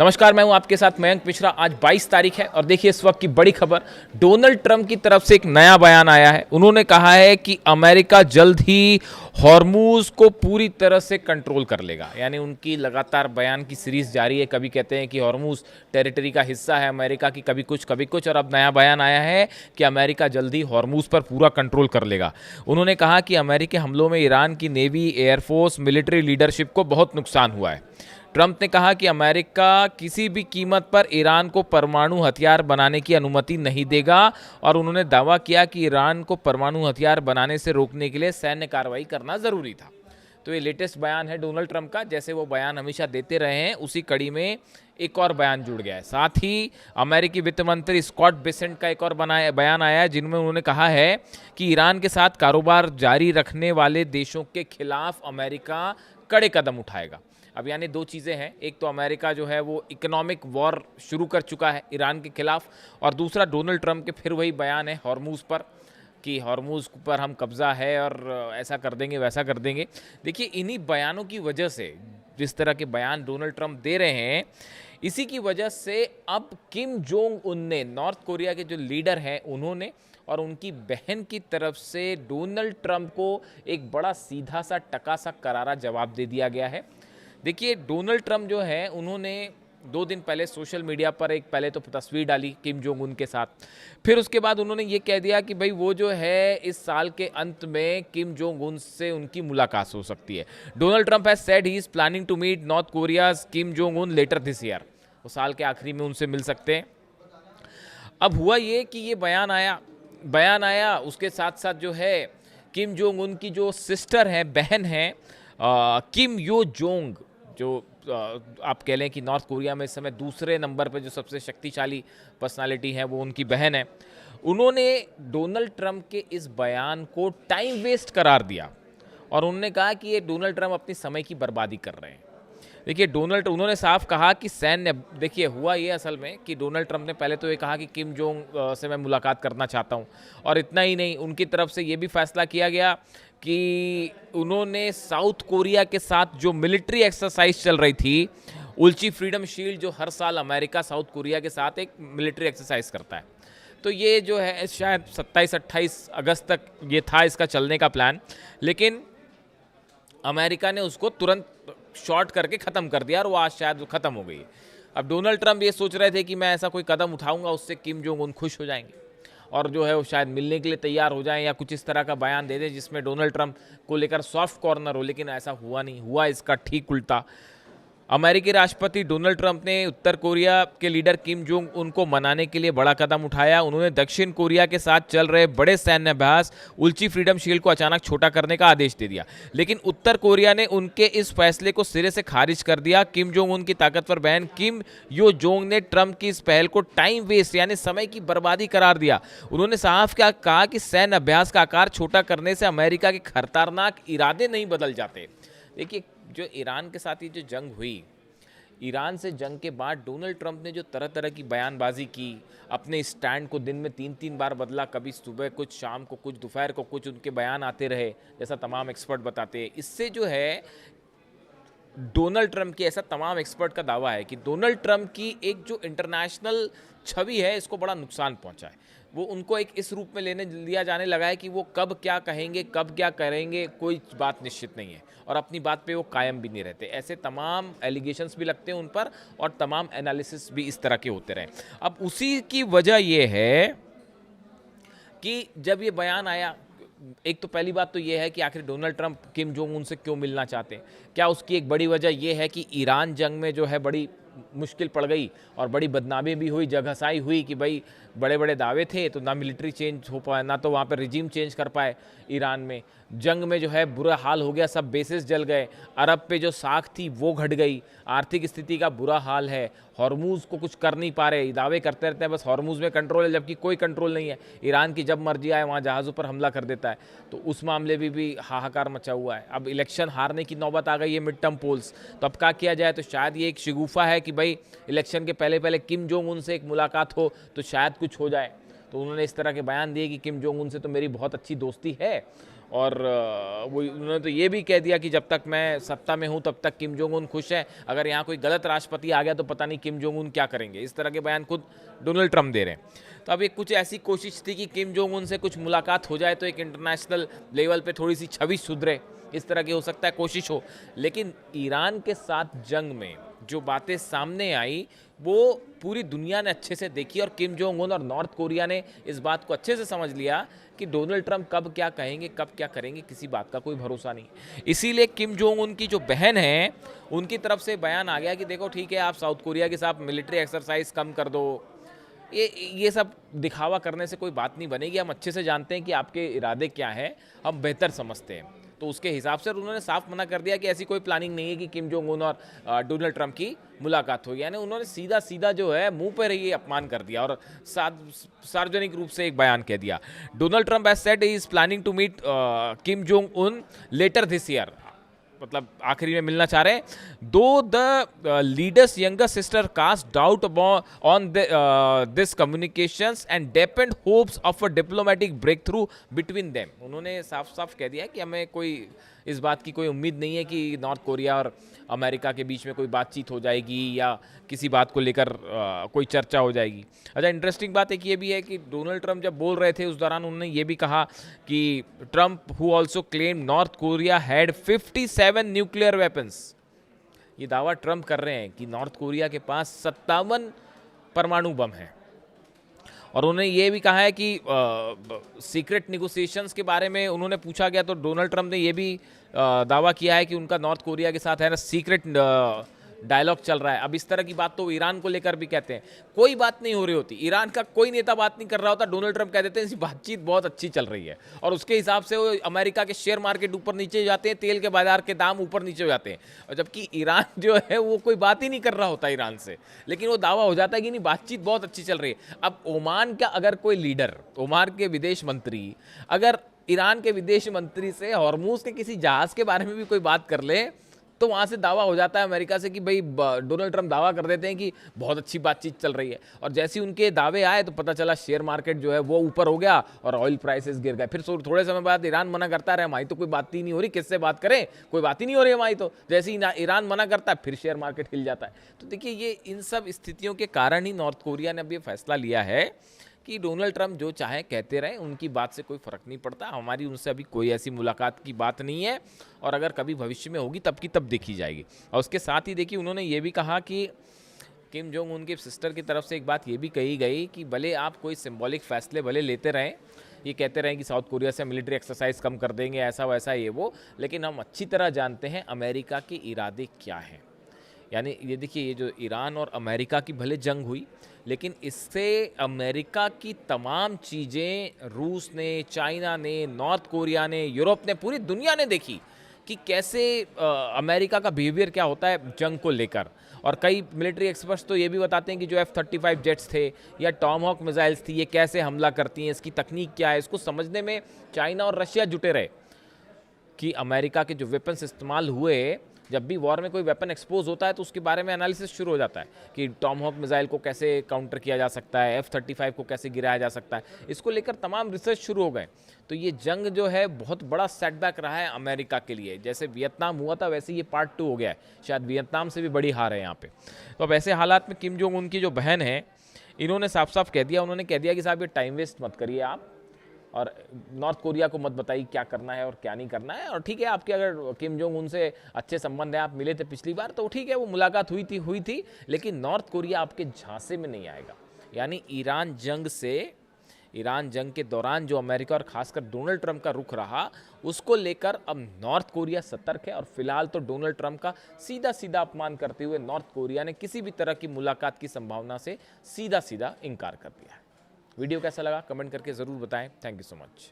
नमस्कार, मैं हूं आपके साथ मयंक मिश्रा। आज 22 तारीख है और देखिए इस वक्त की बड़ी खबर। डोनाल्ड ट्रंप की तरफ से एक नया बयान आया है। उन्होंने कहा है कि अमेरिका जल्द ही हॉर्मूज को पूरी तरह से कंट्रोल कर लेगा। यानी उनकी लगातार बयान की सीरीज जारी है। कभी कहते हैं कि हॉर्मूज टेरिटरी का हिस्सा है अमेरिका की, कभी कुछ और अब नया बयान आया है कि अमेरिका जल्द ही हॉर्मूज पर पूरा कंट्रोल कर लेगा। उन्होंने कहा कि अमेरिकी हमलों में ईरान की नेवी, एयरफोर्स, मिलिट्री लीडरशिप को बहुत नुकसान हुआ है। ट्रंप ने कहा कि अमेरिका किसी भी कीमत पर ईरान को परमाणु हथियार बनाने की अनुमति नहीं देगा और उन्होंने दावा किया कि ईरान को परमाणु हथियार बनाने से रोकने के लिए सैन्य कार्रवाई करना जरूरी था। तो ये लेटेस्ट बयान है डोनाल्ड ट्रंप का। जैसे वो बयान हमेशा देते रहे हैं, उसी कड़ी में एक और बयान जुड़ गया है। साथ ही अमेरिकी वित्त मंत्री स्कॉट बेसेंट का एक और बयान आया है, जिनमें उन्होंने कहा है कि ईरान के साथ कारोबार जारी रखने वाले देशों के खिलाफ अमेरिका कड़े कदम उठाएगा। अब यानी दो चीज़ें हैं, एक तो अमेरिका जो है वो इकोनॉमिक वॉर शुरू कर चुका है ईरान के खिलाफ, और दूसरा डोनाल्ड ट्रंप के फिर वही बयान है हॉर्मूज पर कि हॉर्मूज पर हम कब्जा है और ऐसा कर देंगे वैसा कर देंगे। देखिए इन्हीं बयानों की वजह से, जिस तरह के बयान डोनाल्ड ट्रंप दे रहे हैं, इसी की वजह से अब किम जोंग उन ने, नॉर्थ कोरिया के जो लीडर हैं, उन्होंने और उनकी बहन की तरफ से डोनाल्ड ट्रंप को एक बड़ा सीधा सा टका सा करारा जवाब दे दिया गया है। देखिए डोनाल्ड ट्रंप जो है, उन्होंने 2 दिन पहले सोशल मीडिया पर एक पहले तो तस्वीर डाली किम जोंग उन के साथ। फिर उसके बाद उन्होंने ये कह दिया कि भाई वो जो है इस साल के अंत में किम जोंग उन से उनकी मुलाकात हो सकती है। Donald Trump has said he is planning to meet North Korea's Kim Jong Un later this year. वो साल के आखिरी में उनसे मिल सकते हैं। अब हुआ ये कि ये बयान आया उसके साथ साथ जो है किम जोंग उन की जो सिस्टर है, बहन है, किम यो जोंग, जो आप कह लें कि नॉर्थ कोरिया में इस समय दूसरे नंबर पे जो सबसे शक्तिशाली पर्सनालिटी है, वो उनकी बहन है। उन्होंने डोनाल्ड ट्रंप के इस बयान को टाइम वेस्ट करार दिया और उन्होंने कहा कि ये डोनाल्ड ट्रंप अपनी समय की बर्बादी कर रहे हैं। देखिए उन्होंने साफ कहा कि देखिए हुआ ये असल में कि डोनाल्ड ट्रंप ने पहले तो ये कहा कि किम जोंग से मैं मुलाकात करना चाहता हूँ, और इतना ही नहीं, उनकी तरफ से ये भी फैसला किया गया कि उन्होंने साउथ कोरिया के साथ जो मिलिट्री एक्सरसाइज चल रही थी, उल्ची फ्रीडम शील्ड, जो हर साल अमेरिका साउथ कोरिया के साथ एक मिलिट्री एक्सरसाइज करता है, तो ये जो है शायद 27-28 अगस्त तक ये था इसका चलने का प्लान, लेकिन अमेरिका ने उसको तुरंत शॉर्ट करके ख़त्म कर दिया और वो आज शायद ख़त्म हो गई है। अब डोनाल्ड ट्रंप ये सोच रहे थे कि मैं ऐसा कोई कदम उठाऊंगा उससे किम जोंग उन खुश हो जाएंगे और जो है वो शायद मिलने के लिए तैयार हो जाएं या कुछ इस तरह का बयान दे दें जिसमें डोनाल्ड ट्रंप को लेकर सॉफ्ट कॉर्नर हो, लेकिन ऐसा हुआ नहीं। हुआ इसका ठीक उल्टा। अमेरिकी राष्ट्रपति डोनाल्ड ट्रंप ने उत्तर कोरिया के लीडर किम जोंग उन को मनाने के लिए बड़ा कदम उठाया। उन्होंने दक्षिण कोरिया के साथ चल रहे बड़े सैन्य अभ्यास उल्ची फ्रीडम शील्ड को अचानक छोटा करने का आदेश दे दिया, लेकिन उत्तर कोरिया ने उनके इस फैसले को सिरे से खारिज कर दिया। किम जोंग उन की ताकतवर बहन किम यो जोंग ने ट्रंप की इस पहल को टाइम वेस्ट यानी समय की बर्बादी करार दिया। उन्होंने साफ क्या कहा कि सैन्य अभ्यास का आकार छोटा करने से अमेरिका के खतरनाक इरादे नहीं बदल जाते। देखिए जो ईरान के साथ ये जो जंग हुई, ईरान से जंग के बाद डोनाल्ड ट्रंप ने जो तरह तरह की बयानबाजी की, अपने स्टैंड को दिन में 3-3 बार बदला, कभी सुबह कुछ, शाम को कुछ, दोपहर को कुछ, उनके बयान आते रहे जैसा तमाम एक्सपर्ट बताते हैं। इससे जो है डोनाल्ड ट्रंप की, ऐसा तमाम एक्सपर्ट का दावा है कि डोनाल्ड ट्रंप की एक जो इंटरनेशनल छवि है, इसको बड़ा नुकसान पहुंचा है। वो उनको एक इस रूप में लिया जाने लगा है कि वो कब क्या कहेंगे, कब क्या करेंगे, कोई बात निश्चित नहीं है और अपनी बात पे वो कायम भी नहीं रहते। ऐसे तमाम एलिगेशंस भी लगते हैं उन पर और तमाम एनालिसिस भी इस तरह के होते रहे। अब उसी की वजह ये है कि जब ये बयान आया, एक तो पहली बात तो ये है कि आखिर डोनाल्ड ट्रंप किम जोंग उन से क्यों मिलना चाहते हैं। क्या उसकी एक बड़ी वजह ये है कि ईरान जंग में जो है बड़ी मुश्किल पड़ गई और बड़ी बदनामी भी हुई, जगहसाई हुई कि भाई बड़े बड़े दावे थे तो ना मिलिट्री चेंज हो पाए, ना तो वहाँ पर रिजीम चेंज कर पाए। ईरान में जंग में जो है बुरा हाल हो गया, सब बेसिस जल गए, अरब पे जो साख थी वो घट गई, आर्थिक स्थिति का बुरा हाल है, हॉर्मूज को कुछ कर नहीं पा रहे, दावे करते रहते हैं बस हॉर्मूज में कंट्रोल है, जबकि कोई कंट्रोल नहीं है। ईरान की जब मर्जी आए वहाँ जहाज़ों पर हमला कर देता है, तो उस मामले में भी हाहाकार मचा हुआ है। अब इलेक्शन हारने की नौबत आ गई है, मिड टर्म पोल्स, तो अब क्या किया जाए। तो शायद ये एक शिगुफा है कि भाई इलेक्शन के पहले पहले किम जोंग उन से एक मुलाकात हो तो शायद कुछ हो जाए। तो उन्होंने इस तरह के बयान दिए कि किम जोंग उन से तो मेरी बहुत अच्छी दोस्ती है और वो उन्होंने तो ये भी कह दिया कि जब तक मैं सत्ता में हूं तब तक किम जोंग उन खुश है, अगर यहाँ कोई गलत राष्ट्रपति आ गया तो पता नहीं किम जोंग उन क्या करेंगे। इस तरह के बयान खुद डोनाल्ड ट्रंप दे रहे हैं। तो अब एक कुछ ऐसी कोशिश थी कि किम जोंग उन से कुछ मुलाकात हो जाए तो एक इंटरनेशनल लेवल पे थोड़ी सी छवि सुधरे, इस तरह की हो सकता है कोशिश हो। लेकिन ईरान के साथ जंग में जो बातें सामने आई वो पूरी दुनिया ने अच्छे से देखी और किम जोंग उन और नॉर्थ कोरिया ने इस बात को अच्छे से समझ लिया कि डोनाल्ड ट्रंप कब क्या कहेंगे, कब क्या करेंगे, किसी बात का कोई भरोसा नहीं। इसीलिए किम जोंग उन की जो बहन है उनकी तरफ से बयान आ गया कि देखो ठीक है, आप साउथ कोरिया के साथ मिलिट्री एक्सरसाइज कम कर दो, ये सब दिखावा करने से कोई बात नहीं बनेगी, हम अच्छे से जानते हैं कि आपके इरादे क्या हैं, हम बेहतर समझते हैं। तो उसके हिसाब से उन्होंने साफ मना कर दिया कि ऐसी कोई प्लानिंग नहीं है कि किम जोंग उन और डोनाल्ड ट्रंप की मुलाकात होगी। यानी उन्होंने सीधा सीधा जो है मुंह पर ही अपमान कर दिया और सार्वजनिक रूप से एक बयान कह दिया। Donald Trump has said he is planning to meet Kim Jong Un later this year, मतलब आखिरी में मिलना चाह रहे हैं। Though the leaders younger sister cast doubt on this communications and depend hopes of a diplomatic breakthrough between them. उन्होंने साफ साफ कह दिया है कि हमें कोई इस बात की कोई उम्मीद नहीं है कि नॉर्थ कोरिया और अमेरिका के बीच में कोई बातचीत हो जाएगी या किसी बात को लेकर कोई चर्चा हो जाएगी। अच्छा, इंटरेस्टिंग बात एक ये भी है कि डोनाल्ड ट्रंप जब बोल रहे थे उस दौरान उन्होंने ये भी कहा कि Trump who also claim north Korea had 57 nuclear weapons. ये दावा ट्रंप कर रहे हैं कि नॉर्थ कोरिया के पास 57 परमाणु बम हैं। और उन्होंने ये भी कहा है कि सीक्रेट निगोसिएशंस के बारे में उन्होंने पूछा गया तो डोनाल्ड ट्रंप ने ये भी दावा किया है कि उनका नॉर्थ कोरिया के साथ है ना सीक्रेट डायलॉग चल रहा है। अब इस तरह की बात तो ईरान को लेकर भी कहते हैं, कोई बात नहीं हो रही होती, ईरान का कोई नेता बात नहीं कर रहा होता, डोनाल्ड ट्रंप कह देते हैं इसी बातचीत बहुत अच्छी चल रही है और उसके हिसाब से वो अमेरिका के शेयर मार्केट ऊपर नीचे हो जाते हैं, तेल के बाजार के दाम ऊपर नीचे हो जाते हैं। और जबकि ईरान जो है वो कोई बात ही नहीं कर रहा होता ईरान से, लेकिन वो दावा हो जाता है कि नहीं बातचीत बहुत अच्छी चल रही है। अब ओमान का अगर कोई लीडर, ओमान के विदेश मंत्री अगर ईरान के विदेश मंत्री से हॉर्मूज के किसी जहाज के बारे में भी कोई बात कर ले तो वहाँ से दावा हो जाता है अमेरिका से कि भाई डोनाल्ड ट्रंप दावा कर देते हैं कि बहुत अच्छी बातचीत चल रही है। और जैसे ही उनके दावे आए तो पता चला शेयर मार्केट जो है वो ऊपर हो गया और ऑयल प्राइसेस गिर गए। फिर थोड़े समय बाद ईरान मना करता रहे, हमारी तो कोई बात ही नहीं हो रही, किससे बात करें, कोई बात ही नहीं हो रही हमारी तो। जैसे ही ईरान मना करता है फिर शेयर मार्केट हिल जाता है। तो देखिए ये इन सब स्थितियों के कारण ही नॉर्थ कोरिया ने अब ये फैसला लिया है कि डोनाल्ड ट्रंप जो चाहे कहते रहें, उनकी बात से कोई फ़र्क नहीं पड़ता, हमारी उनसे अभी कोई ऐसी मुलाकात की बात नहीं है और अगर कभी भविष्य में होगी तब की तब देखी जाएगी। और उसके साथ ही देखिए उन्होंने ये भी कहा कि किम जोंग उनकी सिस्टर की तरफ से एक बात ये भी कही गई कि भले आप कोई सिंबॉलिक फैसले भले लेते रहें, ये कहते रहें कि साउथ कोरिया से मिलिट्री एक्सरसाइज कम कर देंगे, ऐसा वैसा ये वो, लेकिन हम अच्छी तरह जानते हैं अमेरिका के इरादे क्या हैं। यानी ये देखिए ये जो ईरान और अमेरिका की भले जंग हुई लेकिन इससे अमेरिका की तमाम चीज़ें रूस ने, चाइना ने, नॉर्थ कोरिया ने, यूरोप ने, पूरी दुनिया ने देखी कि कैसे अमेरिका का बिहेवियर क्या होता है जंग को लेकर। और कई मिलिट्री एक्सपर्ट्स तो ये भी बताते हैं कि जो F-35 जेट्स थे या टॉमहॉक मिसाइल्स थी ये कैसे हमला करती हैं, इसकी तकनीक क्या है, इसको समझने में चाइना और रशिया जुटे रहे कि अमेरिका के जो वेपन्स इस्तेमाल हुए, जब भी वॉर में कोई वेपन एक्सपोज होता है तो उसके बारे में एनालिसिस शुरू हो जाता है कि टॉमहॉक मिसाइल को कैसे काउंटर किया जा सकता है, F-35 को कैसे गिराया जा सकता है, इसको लेकर तमाम रिसर्च शुरू हो गए। तो ये जंग जो है बहुत बड़ा सेटबैक रहा है अमेरिका के लिए। जैसे वियतनाम हुआ था वैसे ये पार्ट 2 हो गया है, शायद वियतनाम से भी बड़ी हार है यहाँ पे। तो अब ऐसे हालात में किम जोंग उनकी जो बहन है इन्होंने साफ साफ कह दिया, उन्होंने कह दिया कि साहब ये टाइम वेस्ट मत करिए आप और नॉर्थ कोरिया को मत बताइए क्या करना है और क्या नहीं करना है। और ठीक है, आपके अगर किम जोंग उनसे अच्छे संबंध है, आप मिले थे पिछली बार तो ठीक है, वो मुलाकात हुई थी, लेकिन नॉर्थ कोरिया आपके झांसे में नहीं आएगा। यानी ईरान जंग के दौरान जो अमेरिका और खासकर डोनाल्ड ट्रंप का रुख रहा उसको लेकर अब नॉर्थ कोरिया सतर्क है और फिलहाल तो डोनाल्ड ट्रंप का सीधा सीधा अपमान करते हुए नॉर्थ कोरिया ने किसी भी तरह की मुलाकात की संभावना से सीधा सीधा इनकार कर दिया है। वीडियो कैसा लगा कमेंट करके ज़रूर बताएं। Thank you so much.